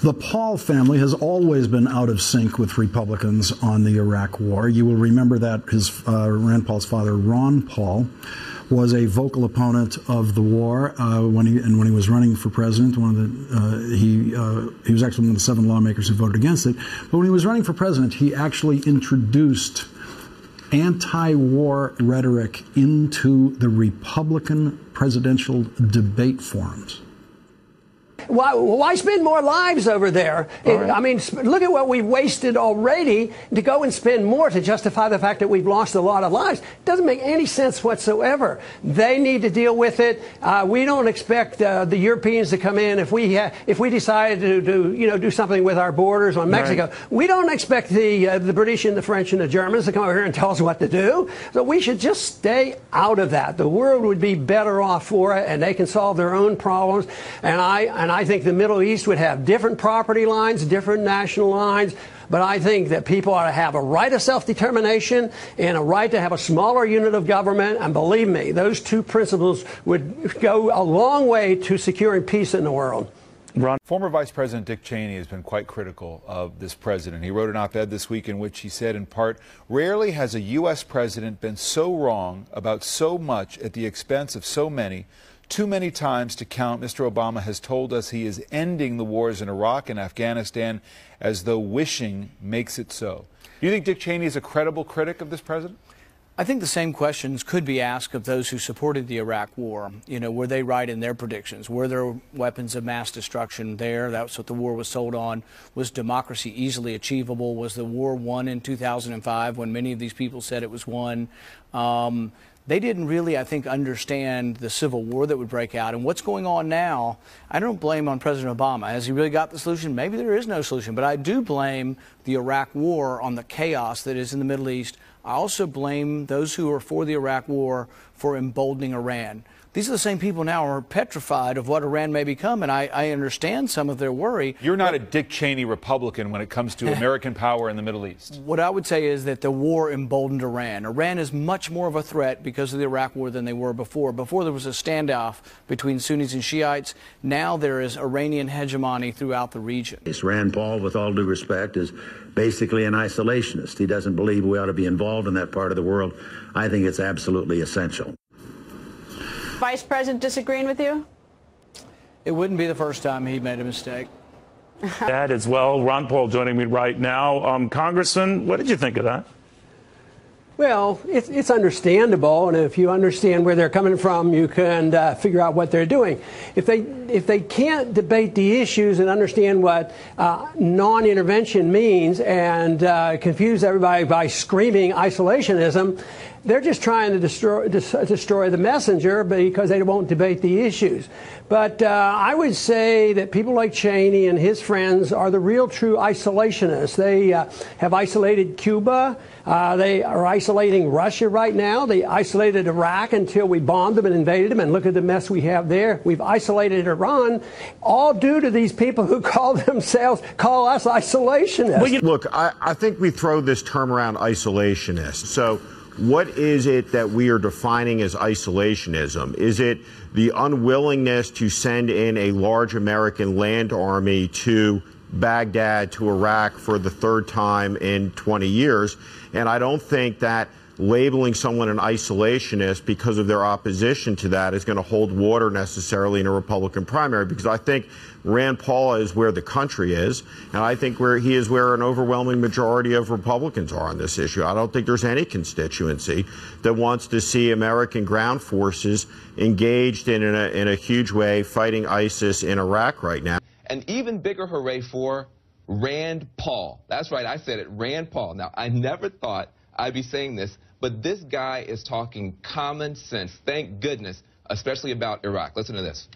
The Paul family has always been out of sync with Republicans on the Iraq War. You will remember that Rand Paul's father, Ron Paul, was a vocal opponent of the war when he was running for president. He was actually one of the 7 lawmakers who voted against it. But when he was running for president, he actually introduced anti-war rhetoric into the Republican presidential debate forums. Why spend more lives over there? Right. I mean, look at what we've wasted already to go and spend more to justify the fact that we've lost a lot of lives. It doesn't make any sense whatsoever. They need to deal with it. We don't expect the Europeans to come in if we decide to do something with our borders on Mexico. Right. We don't expect the British and the French and the Germans to come over here and tell us what to do. So we should just stay out of that. The world would be better off for it, and they can solve their own problems. And I think the Middle East would have different property lines, different national lines, but I think that people ought to have a right of self-determination and a right to have a smaller unit of government. And believe me, those 2 principles would go a long way to securing peace in the world. Former Vice President Dick Cheney has been quite critical of this president. He wrote an op-ed this week in which he said, in part, "Rarely has a U.S. president been so wrong about so much at the expense of so many. Too many times to count, Mr. Obama has told us he is ending the wars in Iraq and Afghanistan as though wishing makes it so." Do you think Dick Cheney is a credible critic of this president? I think the same questions could be asked of those who supported the Iraq war. You know, were they right in their predictions? Were there weapons of mass destruction there? That's what the war was sold on. Was democracy easily achievable? Was the war won in 2005 when many of these people said it was won? They didn't really, I think, understand the civil war that would break out. And what's going on now, I don't blame on President Obama. Has he really got the solution? Maybe there is no solution. But I do blame the Iraq war on the chaos that is in the Middle East. I also blame those who are for the Iraq war for emboldening Iran. These are the same people now who are petrified of what Iran may become, and I understand some of their worry. You're not a Dick Cheney Republican when it comes to American power in the Middle East. What I would say is that the war emboldened Iran. Iran is much more of a threat because of the Iraq war than they were before. Before there was a standoff between Sunnis and Shiites. Now there is Iranian hegemony throughout the region. Rand Paul, with all due respect, is basically an isolationist. He doesn't believe we ought to be involved in that part of the world. I think it's absolutely essential. Vice President disagreeing with you? It wouldn't be the first time he made a mistake. That as well. Ron Paul joining me right now. Congressman, what did you think of that? Well, it's understandable, and if you understand where they're coming from, you can figure out what they're doing. If they can't debate the issues and understand what non-intervention means and confuse everybody by screaming isolationism, they're just trying to destroy the messenger because they won't debate the issues. But I would say that people like Cheney and his friends are the real true isolationists. They have isolated Cuba. They are isolating Russia right now. They isolated Iraq until we bombed them and invaded them. And look at the mess we have there. We've isolated Iran, all due to these people who call us isolationists. Well, look, I think we throw this term around, isolationist. So what is it that we are defining as isolationism? Is it the unwillingness to send in a large American land army to Baghdad, to Iraq for the 3rd time in 20 years? And I don't think that labeling someone an isolationist because of their opposition to that is going to hold water necessarily in a Republican primary, because I think Rand Paul is where the country is, and I think he is where an overwhelming majority of Republicans are on this issue. I don't think there's any constituency that wants to see American ground forces engaged in a huge way fighting ISIS in Iraq right now. An even bigger hooray for Rand Paul. That's right, I said it, Rand Paul. Now, I never thought I'd be saying this, but this guy is talking common sense, thank goodness, especially about Iraq. Listen to this.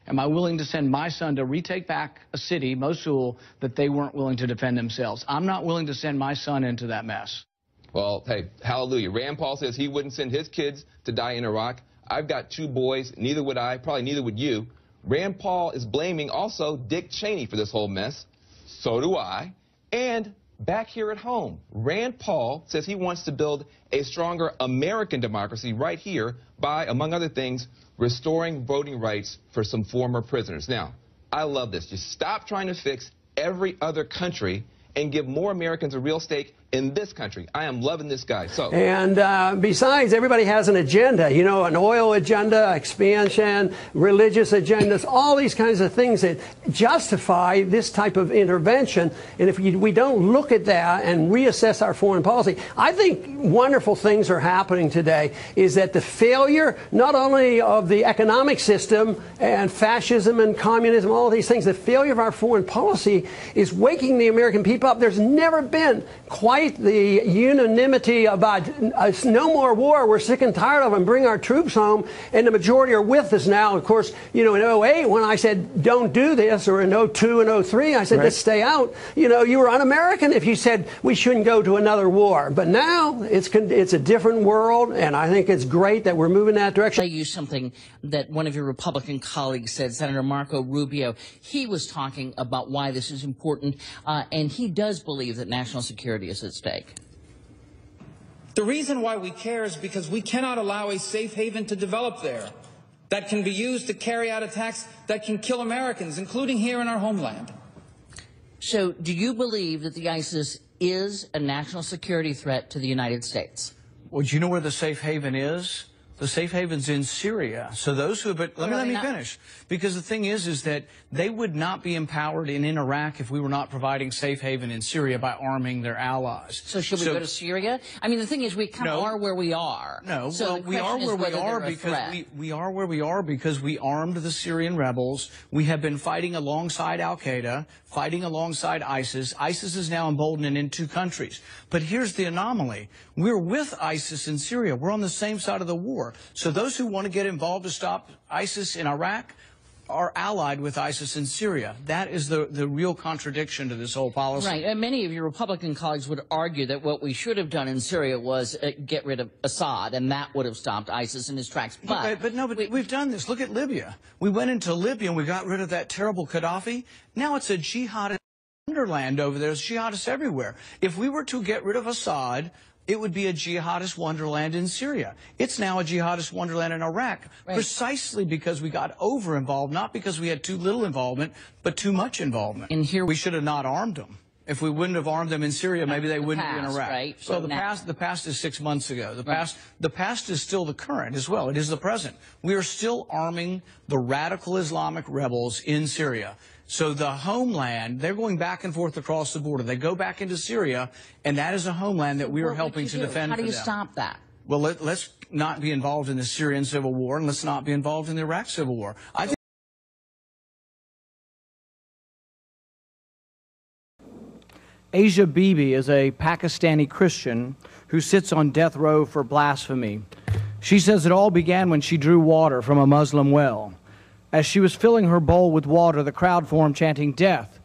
Am I willing to send my son to retake back a city, Mosul, that they weren't willing to defend themselves? I'm not willing to send my son into that mess. Well, hey, hallelujah. Rand Paul says he wouldn't send his kids to die in Iraq. I've got 2 boys. Neither would I. Probably neither would you. Rand Paul is blaming also Dick Cheney for this whole mess. So do I. And back here at home, Rand Paul says he wants to build a stronger American democracy right here by, among other things, restoring voting rights for some former prisoners. Now, I love this. Just stop trying to fix every other country and give more Americans a real stake in this country. I am loving this guy. And besides, everybody has an agenda, you know, an oil agenda, expansion, religious agendas, all these kinds of things that justify this type of intervention. And if we don't look at that and reassess our foreign policy, I think wonderful things are happening today is that the failure not only of the economic system and fascism and communism, all of these things, the failure of our foreign policy is waking the American people up. There's never been quite the unanimity about no more war. We're sick and tired of them. Bring our troops home. And the majority are with us now. Of course, you know, in 08, when I said don't do this, or in 02 and 03, I said let's stay out. You know, you were un-American if you said we shouldn't go to another war. But now it's a different world, and I think it's great that we're moving that direction. I use something that one of your Republican colleagues said, Senator Marco Rubio. He was talking about why this is important, and he does believe that national security is at stake. The reason why we care is because we cannot allow a safe haven to develop there that can be used to carry out attacks that can kill Americans, including here in our homeland. So do you believe that the ISIS is a national security threat to the United States? Well, do you know where the safe haven is? The safe haven's in Syria. So those who, but let me finish. Because the thing is that they would not be empowered in Iraq if we were not providing safe haven in Syria by arming their allies. So should we go to Syria? I mean, the thing is we kind of are where we are. No, so well, we are where we are because we are where we are because we armed the Syrian rebels. We have been fighting alongside Al-Qaeda, fighting alongside ISIS. ISIS is now emboldened in 2 countries. But here's the anomaly. We're with ISIS in Syria. We're on the same side of the war. So those who want to get involved to stop ISIS in Iraq are allied with ISIS in Syria. That is the real contradiction to this whole policy. Right. And many of your Republican colleagues would argue that what we should have done in Syria was get rid of Assad, and that would have stopped ISIS in his tracks. But we've done this. Look at Libya. We went into Libya and we got rid of that terrible Gaddafi. Now it's a jihadist wonderland over there. There's jihadists everywhere. If we were to get rid of Assad, it would be a jihadist wonderland in Syria. It's now a jihadist wonderland in Iraq, precisely because we got over-involved, not because we had too little involvement, but too much involvement. And here we should have not armed them. If we wouldn't have armed them in Syria, maybe they wouldn't be in Iraq. Right? So the past is 6 months ago. The past is still the current as well. It is the present. We are still arming the radical Islamic rebels in Syria. So the homeland, they're going back and forth across the border. They go back into Syria, and that is a homeland that we are helping to defend. How do you stop that? Well, let's not be involved in the Syrian civil war, and let's not be involved in the Iraq civil war. I think Asia Bibi is a Pakistani Christian who sits on death row for blasphemy. She says it all began when she drew water from a Muslim well. As she was filling her bowl with water, the crowd formed chanting, "Death,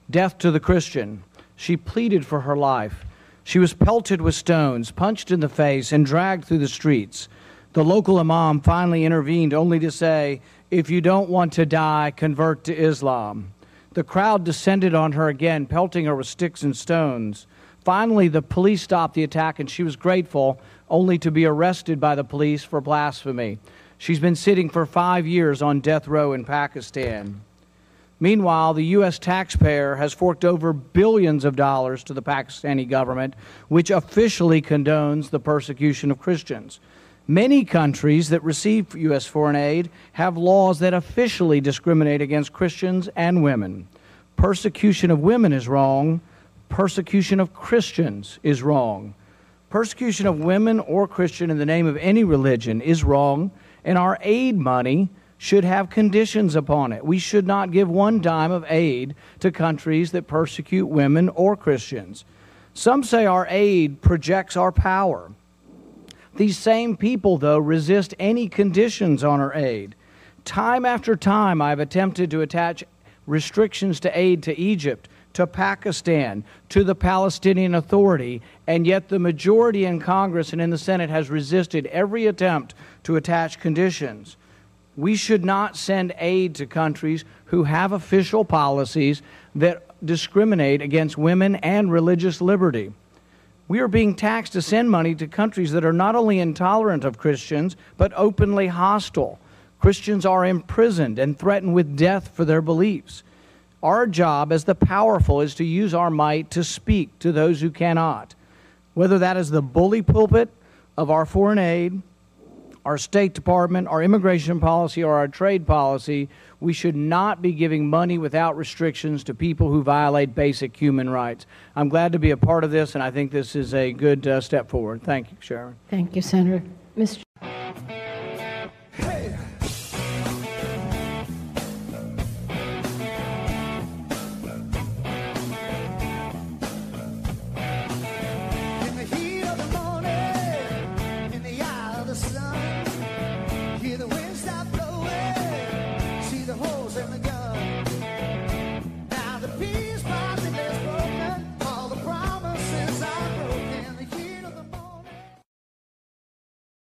death to the Christian." She pleaded for her life. She was pelted with stones, punched in the face, and dragged through the streets. The local imam finally intervened, only to say, "If you don't want to die, convert to Islam." The crowd descended on her again, pelting her with sticks and stones. Finally, the police stopped the attack, and she was grateful, only to be arrested by the police for blasphemy. She's been sitting for 5 years on death row in Pakistan. Meanwhile, the U.S. taxpayer has forked over billions of dollars to the Pakistani government, which officially condones the persecution of Christians. Many countries that receive U.S. foreign aid have laws that officially discriminate against Christians and women. Persecution of women is wrong. Persecution of Christians is wrong. Persecution of women or Christian in the name of any religion is wrong, and our aid money should have conditions upon it. We should not give one dime of aid to countries that persecute women or Christians. Some say our aid projects our power. These same people, though, resist any conditions on our aid. Time after time, I've attempted to attach restrictions to aid to Egypt, to Pakistan, to the Palestinian Authority, and yet the majority in Congress and in the Senate has resisted every attempt to attach conditions. We should not send aid to countries who have official policies that discriminate against women and religious liberty. We are being taxed to send money to countries that are not only intolerant of Christians, but openly hostile. Christians are imprisoned and threatened with death for their beliefs. Our job as the powerful is to use our might to speak to those who cannot. Whether that is the bully pulpit of our foreign aid, our State Department, our immigration policy, or our trade policy, we should not be giving money without restrictions to people who violate basic human rights. I'm glad to be a part of this, and I think this is a good step forward. Thank you, Sharon. Thank you, Senator. Mr.